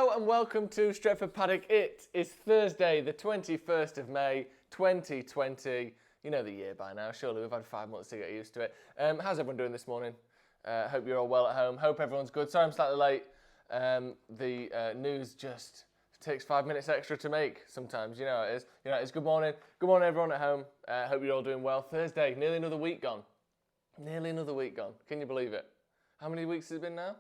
Hello and welcome to Stretford Paddock. It is Thursday, the 21st of May, 2020. You know the year by now, surely we've had 5 months to get used to it. How's everyone doing this morning? Hope you're all well at home. Hope everyone's good. Sorry I'm slightly late. The news just takes 5 minutes extra to make sometimes. You know how it is. It's good morning. Good morning everyone at home. Hope you're all doing well. Thursday, nearly another week gone. Nearly another week gone. Can you believe it? How many weeks has it been now?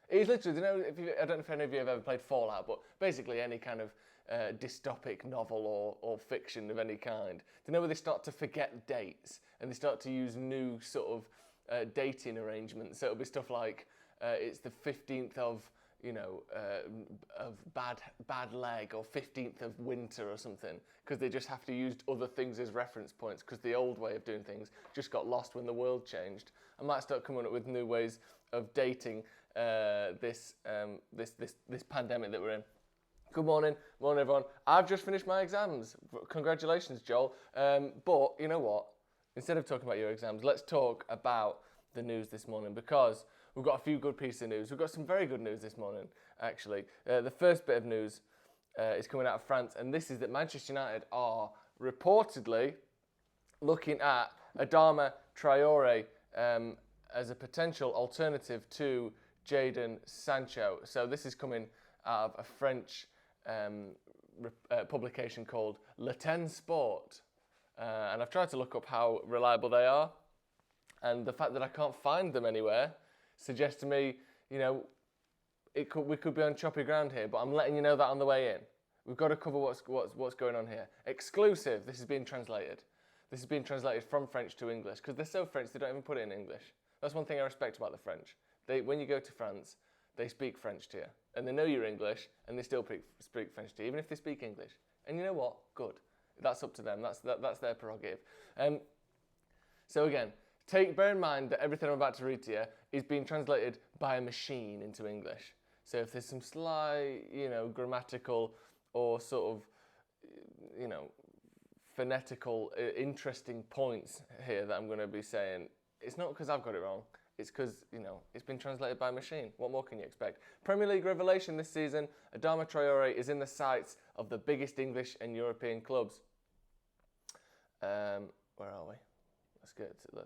It's literally, I don't know if any of you have ever played Fallout, but basically any kind of dystopic novel or fiction of any kind. Do you know where they start to forget dates and they start to use new sort of dating arrangements? So it'll be stuff like it's the 15th of, of bad leg or 15th of winter or something, because they just have to use other things as reference points because the old way of doing things just got lost when the world changed. I might start coming up with new ways of dating this pandemic that we're in. Good morning everyone. I've just finished my exams. Congratulations, Joel. But you know what? Instead of talking about your exams, let's talk about the news this morning, because we've got a few good pieces of news. We've got some very good news this morning, actually. The first bit of news is coming out of France, and this is that Manchester United are reportedly looking at Adama Traore as a potential alternative to Jadon Sancho. So this is coming out of a French publication called Le Ten Sport. And I've tried to look up how reliable they are. And the fact that I can't find them anywhere suggests to me, we could be on choppy ground here, but I'm letting you know that on the way in. We've got to cover what's going on here. Exclusive, this is being translated. This is being translated from French to English, because they're so French they don't even put it in English. That's one thing I respect about the French. When you go to France, they speak French to you. And they know you're English, and they still speak French to you, even if they speak English. And you know what? Good. That's up to them. That's their prerogative. So again, bear in mind that everything I'm about to read to you is being translated by a machine into English. So if there's some slight, grammatical or sort of, phonetical, interesting points here that I'm going to be saying, it's not because I've got it wrong. It's because, it's been translated by a machine. What more can you expect? Premier League revelation this season, Adama Traore is in the sights of the biggest English and European clubs. Where are we? Let's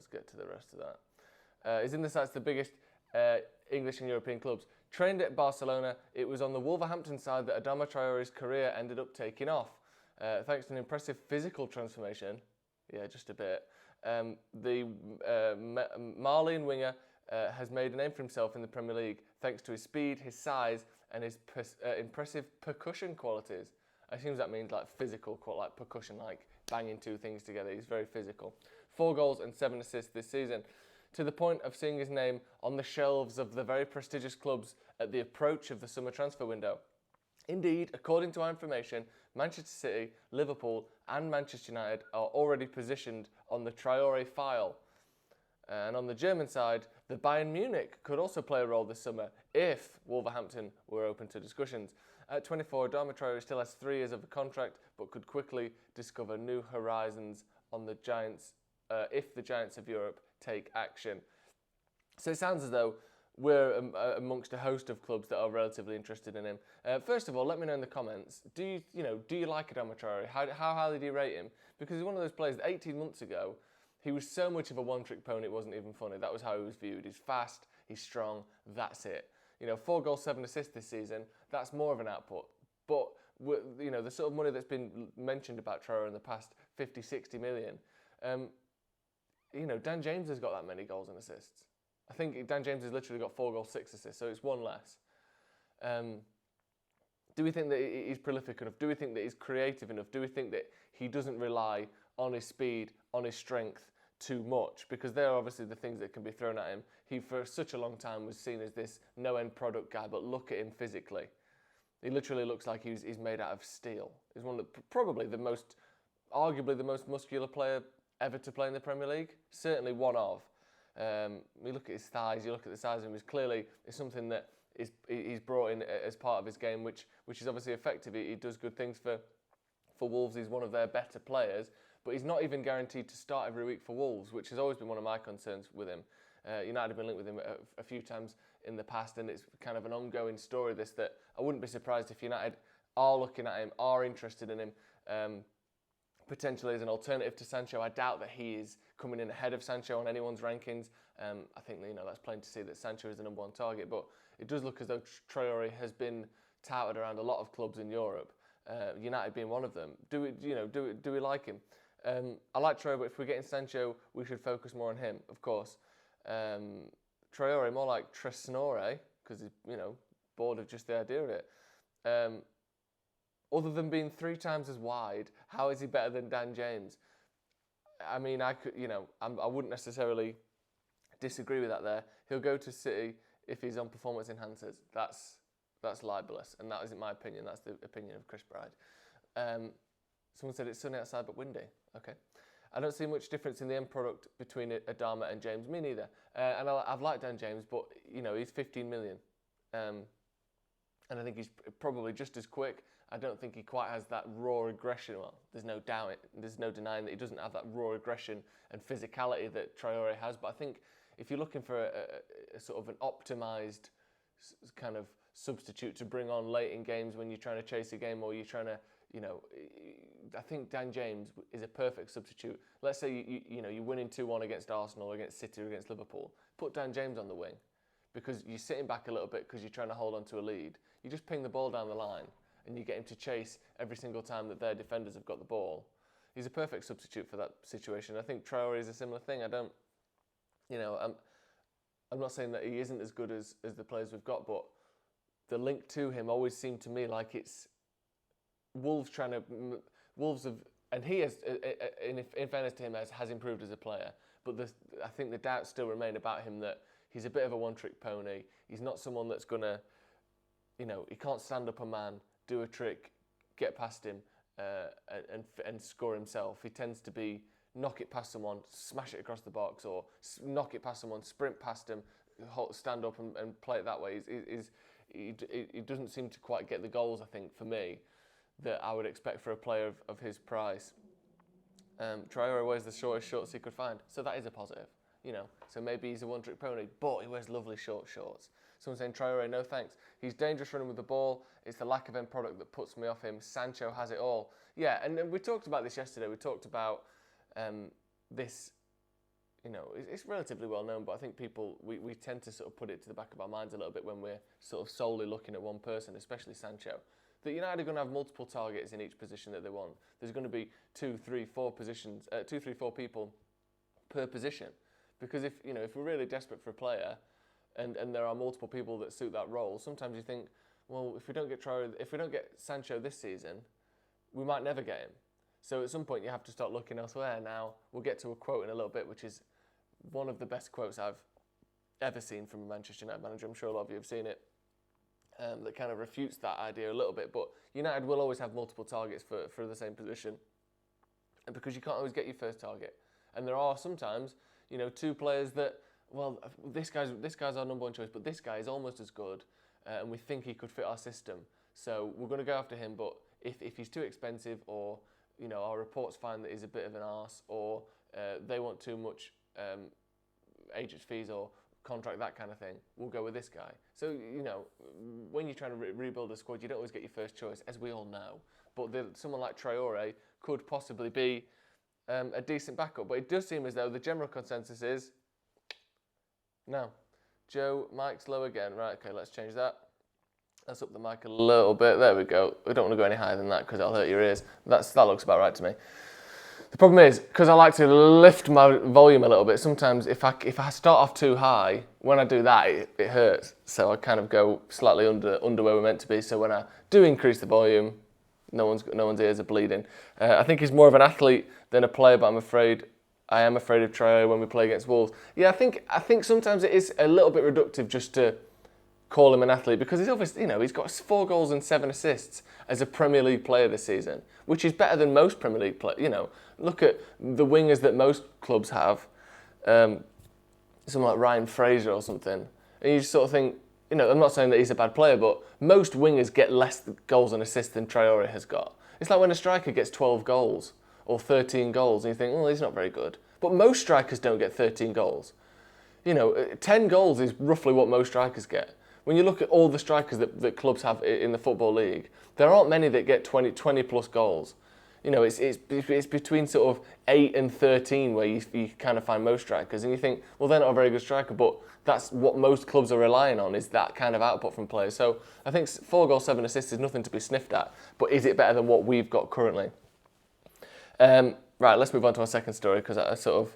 get to the rest of that. Is in the sights of the biggest English and European clubs. Trained at Barcelona, it was on the Wolverhampton side that Adama Traore's career ended up taking off. Thanks to an impressive physical transformation, just a bit, the Malian winger has made a name for himself in the Premier League thanks to his speed, his size, and his impressive percussion qualities. I assume that means like physical, like percussion, like banging two things together. He's very physical. 4 goals and 7 assists this season, to the point of seeing his name on the shelves of the very prestigious clubs at the approach of the summer transfer window. Indeed, according to our information, Manchester City, Liverpool and Manchester United are already positioned on the Traore file. And on the German side, the Bayern Munich could also play a role this summer if Wolverhampton were open to discussions. At 24, Adama Traore still has 3 years of a contract, but could quickly discover new horizons on the Giants if the Giants of Europe take action. So it sounds as though we're amongst a host of clubs that are relatively interested in him. First of all, let me know in the comments, do you like Adama Traore? How highly do you rate him? Because he's one of those players that 18 months ago, he was so much of a one-trick pony, it wasn't even funny. That was how he was viewed. He's fast, he's strong, that's it. 4 goals, 7 assists this season, that's more of an output. But, the sort of money that's been mentioned about Traore in the past, 50, 60 million, Dan James has got that many goals and assists. I think Dan James has literally got 4 goals, 6 assists, so it's 1 less. Do we think that he's prolific enough? Do we think that he's creative enough? Do we think that he doesn't rely on his speed, on his strength too much? Because they're obviously the things that can be thrown at him. He, for such a long time, was seen as this no-end product guy, but look at him physically. He literally looks like he's made out of steel. He's one of arguably the most muscular player ever to play in the Premier League. Certainly one of. You look at his thighs, you look at the size of him, it's something that he's brought in as part of his game, which is obviously effective. He does good things for Wolves. He's one of their better players, but he's not even guaranteed to start every week for Wolves, which has always been one of my concerns with him. United have been linked with him a few times in the past, and it's kind of an ongoing story, this, that I wouldn't be surprised if United are looking at him, are interested in him, potentially as an alternative to Sancho. I doubt that he is coming in ahead of Sancho on anyone's rankings. I think that's plain to see that Sancho is the number one target, but it does look as though Traore has been touted around a lot of clubs in Europe, United being one of them. Do we like him? I like Traore, but if we're getting Sancho, we should focus more on him, of course. Traore, more like Tresnore, because he's bored of just the idea of it. Other than being 3 times as wide, how is he better than Dan James? I mean, I wouldn't necessarily disagree with that there. He'll go to City if he's on performance enhancers. That's libelous, and that isn't my opinion. That's the opinion of Chris Bride. Someone said it's sunny outside but windy. Okay. I don't see much difference in the end product between Adama and James. Me neither. And I've liked Dan James, but he's 15 million, and I think he's probably just as quick. I don't think he quite has that raw aggression. Well, there's no denying that he doesn't have that raw aggression and physicality that Traore has. But I think if you're looking for a sort of an optimised kind of substitute to bring on late in games when you're trying to chase a game, or you're trying to, I think Dan James is a perfect substitute. Let's say you're winning 2-1 against Arsenal, or against City, or against Liverpool. Put Dan James on the wing, because you're sitting back a little bit because you're trying to hold on to a lead. You just ping the ball down the line, and you get him to chase every single time that their defenders have got the ball. He's a perfect substitute for that situation. I think Traore is a similar thing. I'm not saying that he isn't as good as the players we've got, but the link to him always seemed to me like it's Wolves have, and he has, in fairness to him, has improved as a player. But I think the doubts still remain about him, that he's a bit of a one-trick pony. He's not someone that's gonna, he can't stand up a man, do a trick, get past him, and score himself. He tends to be knock it past someone, smash it across the box, or knock it past someone, sprint past him, stand up and play it that way. He doesn't seem to quite get the goals, I think, for me, that I would expect for a player of his price. Traore wears the shortest shorts he could find, so that is a positive. So maybe he's a one-trick pony, but he wears lovely short shorts. Someone saying, Traore, no thanks. He's dangerous running with the ball. It's the lack of end product that puts me off him. Sancho has it all. Yeah, and we talked about this yesterday. We talked about this, it's relatively well known, but I think we tend to sort of put it to the back of our minds a little bit when we're sort of solely looking at one person, especially Sancho. That United are going to have multiple targets in each position that they want. There's going to be 2, 3, 4 people per position. Because if we're really desperate for a player, and there are multiple people that suit that role, sometimes you think, well, if we don't get Sancho this season, we might never get him. So at some point you have to start looking elsewhere. Now we'll get to a quote in a little bit, which is one of the best quotes I've ever seen from a Manchester United manager. I'm sure a lot of you have seen it. That kind of refutes that idea a little bit. But United will always have multiple targets for the same position, and because you can't always get your first target. And there are sometimes 2 players that, well, this guy's our number one choice, but this guy is almost as good, and we think he could fit our system. So we're going to go after him. But if he's too expensive, or our reports find that he's a bit of an arse, or they want too much agent fees or contract, that kind of thing, we'll go with this guy. So, when you're trying to rebuild a squad, you don't always get your first choice, as we all know. But someone like Traore could possibly be a decent backup. But it does seem as though the general consensus is, no. Joe, mic's low again. Right, okay, let's change that. Let's up the mic a little bit. There we go. We don't want to go any higher than that because it'll hurt your ears. That looks about right to me. The problem is, because I like to lift my volume a little bit, sometimes if I start off too high, when I do that, it hurts. So I kind of go slightly under where we're meant to be. So when I do increase the volume, no one's ears are bleeding. I think he's more of an athlete than a player, but I am afraid of Traore when we play against Wolves. Yeah, I think sometimes it is a little bit reductive just to call him an athlete, because he's obviously, he's got 4 goals and 7 assists as a Premier League player this season, which is better than most Premier League players. Look at the wingers that most clubs have, someone like Ryan Fraser or something, and you just sort of think, I'm not saying that he's a bad player, but most wingers get less goals and assists than Traore has got. It's like when a striker gets 12 goals or 13 goals, and you think, he's not very good. But most strikers don't get 13 goals. 10 goals is roughly what most strikers get. When you look at all the strikers that clubs have in the Football League, there aren't many that get 20 plus goals. It's between sort of 8 and 13 where you kind of find most strikers, and you think, well, they're not a very good striker, but that's what most clubs are relying on, is that kind of output from players. So I think 4 goals, 7 assists is nothing to be sniffed at, but is it better than what we've got currently? Right, let's move on to our second story, because I sort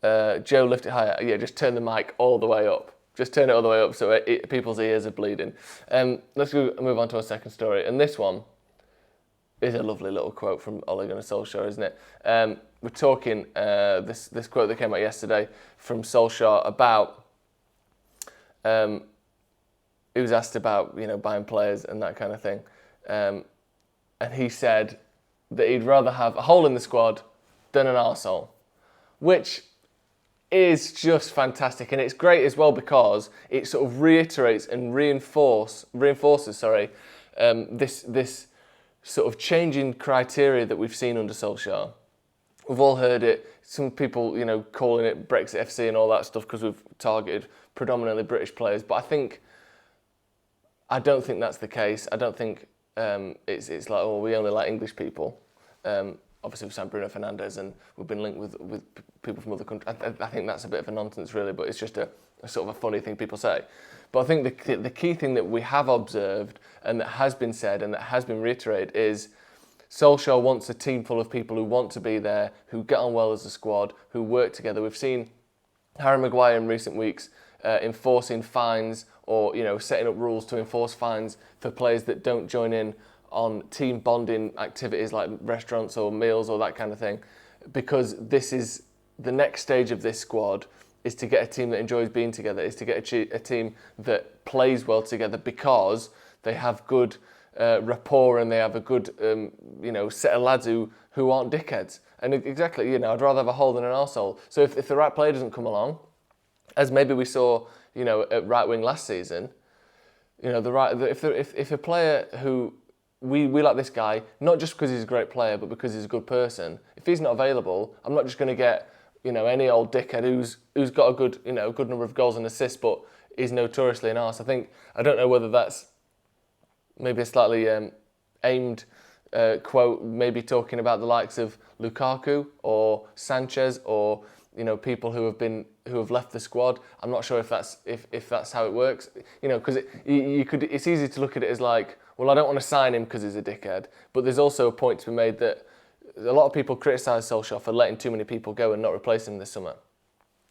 of, Joe, lift it higher. Yeah, just turn the mic all the way up. Just turn it all the way up so people's ears are bleeding. Let's move on to our second story, and this one is a lovely little quote from Ole Gunnar Solskjaer, isn't it? We're talking this quote that came out yesterday from Solskjaer about. He was asked about buying players and that kind of thing, and he said that he'd rather have a hole in the squad than an arsehole, which is just fantastic, and it's great as well because it sort of reiterates and reinforces this sort of changing criteria that we've seen under Solskjaer. We've all heard it. Some people, calling it Brexit FC and all that stuff because we've targeted predominantly British players. But I don't think that's the case. I don't think it's like, oh, we only like English people. Obviously, we've signed Bruno Fernandes and we've been linked with people from other countries. I think that's a bit of a nonsense, really, but it's just a sort of a funny thing people say. But I think the key thing that we have observed and that has been said and that has been reiterated is Solskjaer wants a team full of people who want to be there, who get on well as a squad, who work together. We've seen Harry Maguire in recent weeks enforcing fines or setting up rules to enforce fines for players that don't join in on team bonding activities like restaurants or meals or that kind of thing, because this is the next stage of this squad, is to get a team that enjoys being together, is to get a team that plays well together because they have good rapport and they have a good set of lads who aren't dickheads. And exactly, I'd rather have a hole than an arsehole. So if the right player doesn't come along, as maybe we saw at right wing last season, if a player who we like this guy, not just because he's a great player, but because he's a good person. If he's not available, I'm not just going to get, any old dickhead who's got a good, good number of goals and assists, but is notoriously an arse. I don't know whether that's maybe a slightly aimed quote, maybe talking about the likes of Lukaku or Sanchez or people who have left the squad. I'm not sure if that's how it works. Because it's easy to look at it as like, well, I don't want to sign him because he's a dickhead. But there's also a point to be made that a lot of people criticise Solskjaer for letting too many people go and not replacing him this summer.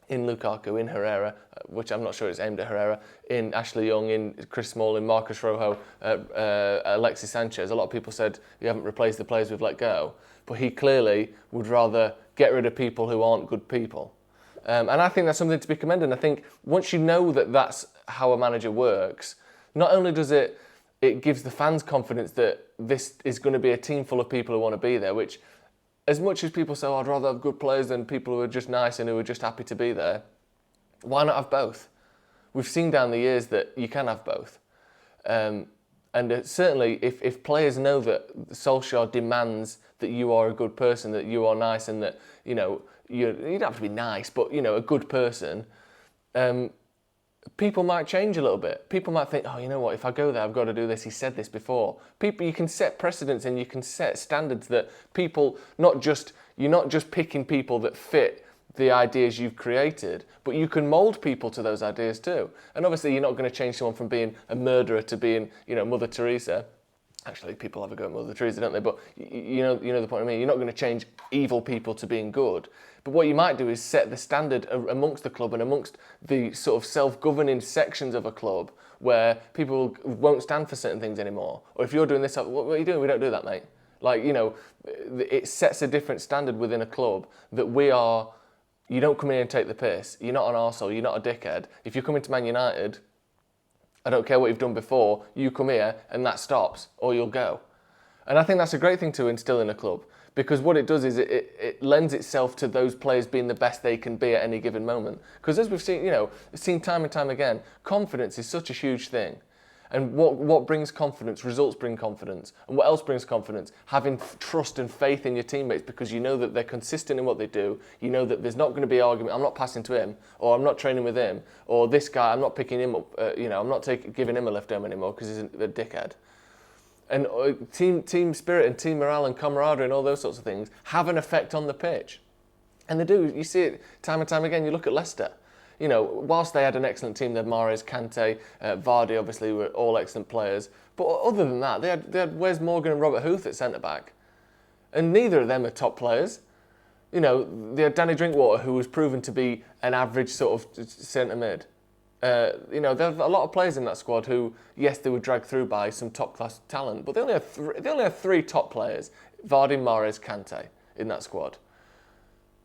In Lukaku, in Herrera, which I'm not sure it's aimed at Herrera, in Ashley Young, in Chris Smalling, Marcus Rojo, Alexis Sanchez. A lot of people said you haven't replaced the players we've let go. But he clearly would rather get rid of people who aren't good people. And I think that's something to be commended. And I think once you know that that's how a manager works, not only does it gives the fans confidence that this is going to be a team full of people who want to be there, which, as much as people say, oh, I'd rather have good players than people who are just nice and who are just happy to be there, why not have both? We've seen down the years that you can have both. And certainly, if players know that Solskjaer demands that you are a good person, that you are nice, and that you don't have to be nice, but a good person, people might change a little bit. People might think, oh, you know what? If I go there, I've got to do this. He said this before. You can set precedents and you can set standards that people you're not just picking people that fit the ideas you've created, but you can mould people to those ideas too. And obviously, you're not going to change someone from being a murderer to being, Mother Teresa. Actually, people have a go at Mother Teresa, don't they? But you know the point I mean. You're not going to change evil people to being good. But what you might do is set the standard amongst the club and amongst the sort of self-governing sections of a club where people won't stand for certain things anymore. Or if you're doing this, what are you doing? We don't do that, mate. It sets a different standard within a club that you don't come in and take the piss. You're not an arsehole. You're not a dickhead. If you come into Man United, I don't care what you've done before, you come here and that stops, or you'll go. And I think that's a great thing to instill in a club, because what it does is it lends itself to those players being the best they can be at any given moment. Because as we've seen, seen time and time again, confidence is such a huge thing. And what brings confidence? Results bring confidence. And what else brings confidence? Having trust and faith in your teammates, because you know that they're consistent in what they do. You know that there's not going to be argument. I'm not passing to him, or I'm not training with him, or this guy, I'm not picking him up. I'm not giving him a lift home anymore because he's a dickhead. And team spirit and team morale and camaraderie and all those sorts of things have an effect on the pitch. And they do. You see it time and time again. You look at Leicester. Whilst they had an excellent team, they had Mahrez, Kante, Vardy, obviously, were all excellent players. But other than that, they had Wes Morgan and Robert Huth at centre-back. And neither of them are top players. They had Danny Drinkwater, who was proven to be an average sort of centre-mid. There are a lot of players in that squad who, yes, they were dragged through by some top-class talent, but they only have three top players, Vardy, Mahrez, Kante, in that squad.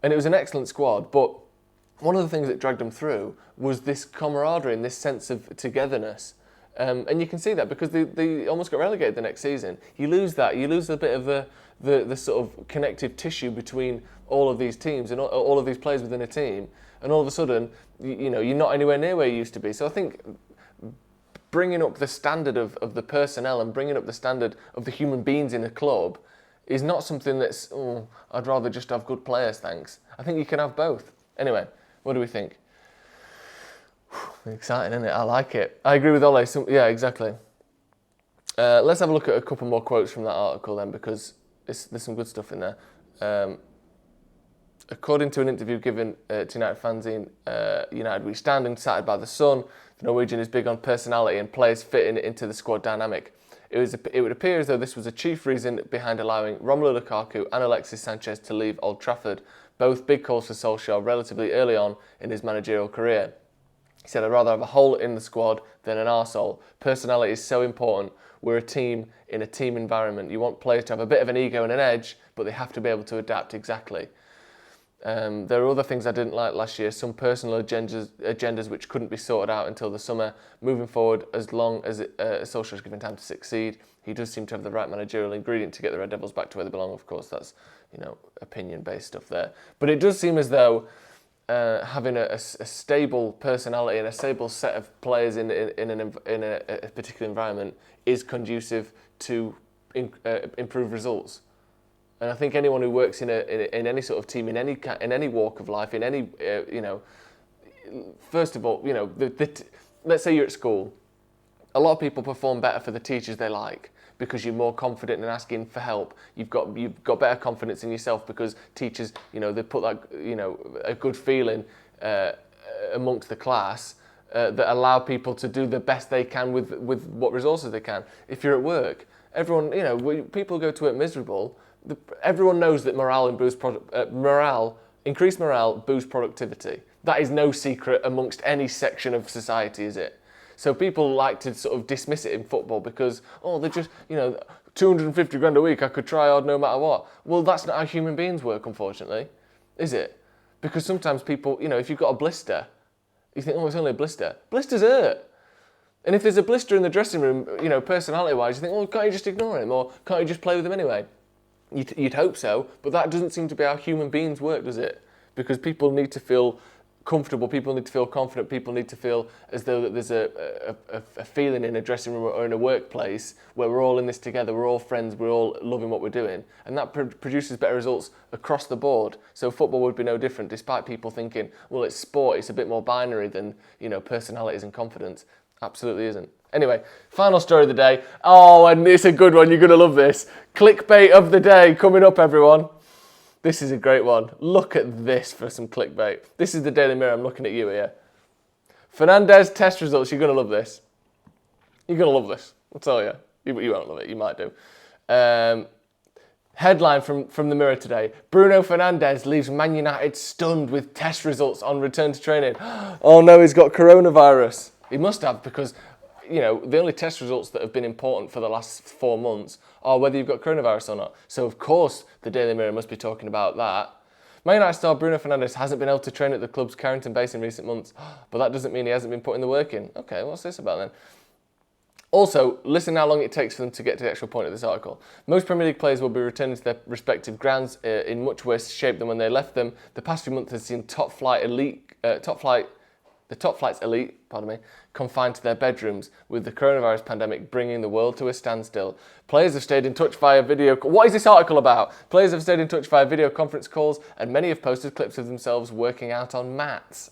And it was an excellent squad, but one of the things that dragged them through was this camaraderie and this sense of togetherness. And you can see that because they almost got relegated the next season. You lose that. You lose a bit of the sort of connective tissue between all of these teams and all of these players within a team. And all of a sudden, you're not anywhere near where you used to be. So I think bringing up the standard of the personnel and bringing up the standard of the human beings in a club is not something that's, I'd rather just have good players, thanks. I think you can have both. Anyway, what do we think? Exciting, isn't it? I like it. I agree with Ole. Yeah, exactly. Let's have a look at a couple more quotes from that article then, because there's some good stuff in there. According to an interview given to United fanzine, United We Stand, and cited by The Sun, the Norwegian is big on personality and players fitting into the squad dynamic. It would appear as though this was a chief reason behind allowing Romelu Lukaku and Alexis Sanchez to leave Old Trafford, both big calls for Solskjaer relatively early on in his managerial career. He said, I'd rather have a hole in the squad than an arsehole. Personality is so important. We're a team in a team environment. You want players to have a bit of an ego and an edge, but they have to be able to adapt exactly. There are other things I didn't like last year, some personal agendas which couldn't be sorted out until the summer. Moving forward, as long as Solskjaer is given time to succeed, he does seem to have the right managerial ingredient to get the Red Devils back to where they belong. Of course, that's opinion-based stuff there. But it does seem as though having a stable personality and a stable set of players in a particular environment is conducive to improve results. And I think anyone who works in any sort of team, in any walk of life, in any first of all, let's say you're at school, a lot of people perform better for the teachers they like because you're more confident in asking for help. You've got better confidence in yourself because teachers, they put that a good feeling amongst the class that allow people to do the best they can with what resources they can. If you're at work, everyone, people go to work miserable. Everyone knows that increased morale boosts productivity. That is no secret amongst any section of society, is it? So people like to sort of dismiss it in football because, they're just, 250 grand a week, I could try hard no matter what. Well, that's not how human beings work, unfortunately, is it? Because sometimes people, if you've got a blister, you think, it's only a blister. Blisters hurt. And if there's a blister in the dressing room, personality-wise, you think, can't you just ignore him? Or can't you just play with him anyway? You'd hope so, but that doesn't seem to be how human beings work, does it? Because people need to feel comfortable, people need to feel confident, people need to feel as though that there's a feeling in a dressing room or in a workplace where we're all in this together, we're all friends, we're all loving what we're doing. And that produces better results across the board. So football would be no different, despite people thinking, well, it's sport, it's a bit more binary than, personalities and confidence. Absolutely isn't. Anyway, final story of the day. Oh, and it's a good one. You're going to love this. Clickbait of the day coming up, everyone. This is a great one. Look at this for some clickbait. This is the Daily Mirror. I'm looking at you here. Fernandes test results. You're going to love this. You're going to love this. I'll tell you. You won't love it. You might do. Headline from the Mirror today. Bruno Fernandes leaves Man United stunned with test results on return to training. Oh no, he's got coronavirus. He must have, because the only test results that have been important for the last 4 months are whether you've got coronavirus or not. So, of course, the Daily Mirror must be talking about that. Man United star Bruno Fernandes hasn't been able to train at the club's Carrington base in recent months, but that doesn't mean he hasn't been putting the work in. Okay, what's this about then? Also, listen how long it takes for them to get to the actual point of this article. Most Premier League players will be returning to their respective grounds in much worse shape than when they left them. The past few months has seen top flight the top flight's elite, confined to their bedrooms, with the coronavirus pandemic bringing the world to a standstill. Players have stayed in touch via video... What is this article about? Players have stayed in touch via video conference calls, and many have posted clips of themselves working out on mats.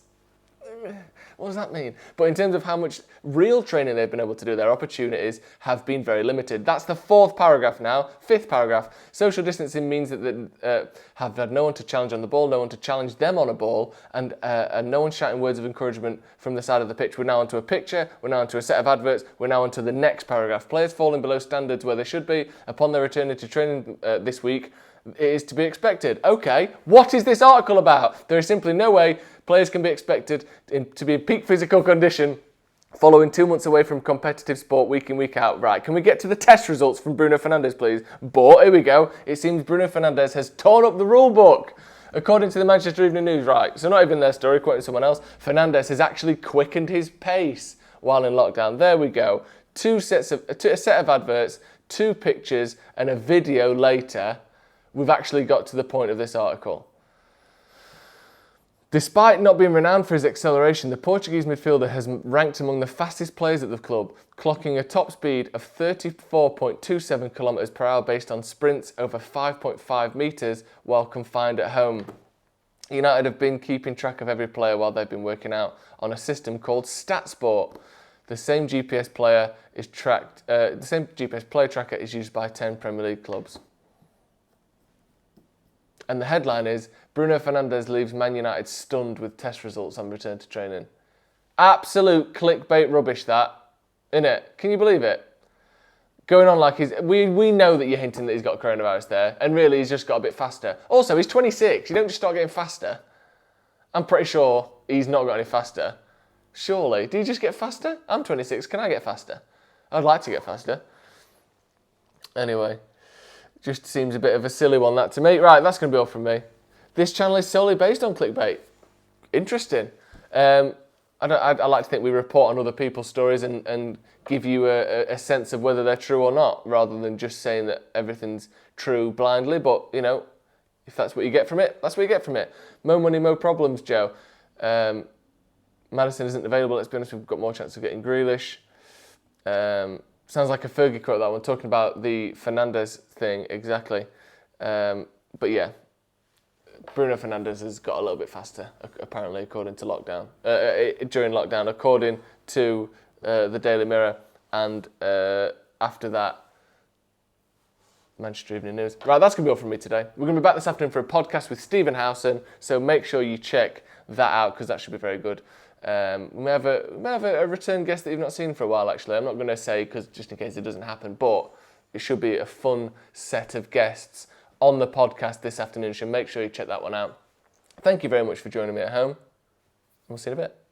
What does that mean? But in terms of how much real training they've been able to do, their opportunities have been very limited. That's the fourth paragraph now. Fifth paragraph. Social distancing means that they have had no one to challenge on the ball, no one to challenge them on a ball, and no one shouting words of encouragement from the side of the pitch. We're now onto a picture, we're now onto a set of adverts, we're now onto the next paragraph. Players falling below standards where they should be upon their return to training this week. It is to be expected. Okay, what is this article about? There is simply no way players can be expected to be in peak physical condition following 2 months away from competitive sport week in, week out. Right, can we get to the test results from Bruno Fernandes, please? But, here we go. It seems Bruno Fernandes has torn up the rule book. According to the Manchester Evening News, right, so not even their story, quoting someone else, Fernandes has actually quickened his pace while in lockdown. There we go. A set of adverts, 2 pictures, and a video later. We've actually got to the point of this article. Despite not being renowned for his acceleration, the Portuguese midfielder has ranked among the fastest players at the club, clocking a top speed of 34.27 km per hour based on sprints over 5.5 metres while confined at home. United have been keeping track of every player while they've been working out on a system called StatSport. The same GPS player tracker is used by 10 Premier League clubs. And the headline is, Bruno Fernandes leaves Man United stunned with test results on return to training. Absolute clickbait rubbish that, innit? Can you believe it? Going on like we know that you're hinting that he's got coronavirus there, and really he's just got a bit faster. Also, he's 26, you don't just start getting faster. I'm pretty sure he's not got any faster. Surely, do you just get faster? I'm 26, can I get faster? I'd like to get faster. Anyway. Just seems a bit of a silly one, that to me. Right, that's going to be all from me. This channel is solely based on clickbait. Interesting. I like to think we report on other people's stories and give you a sense of whether they're true or not, rather than just saying that everything's true blindly. But, you know, if that's what you get from it, that's what you get from it. Mo money, mo problems, Joe. Maddison isn't available. Let's be honest, we've got more chance of getting Grealish. Sounds like a Fergie quote, that one, talking about the Fernandes thing, exactly. But yeah, Bruno Fernandes has got a little bit faster, apparently, according to lockdown. During lockdown, according to the Daily Mirror, and after that, Manchester Evening News. Right, that's going to be all from me today. We're going to be back this afternoon for a podcast with Stephen Howson, so make sure you check that out, because that should be very good. We may have a return guest that you've not seen for a while, actually. I'm not going to say, because just in case it doesn't happen, but it should be a fun set of guests on the podcast this afternoon, so make sure you check that one out. Thank you very much for joining me at home. We'll see you in a bit.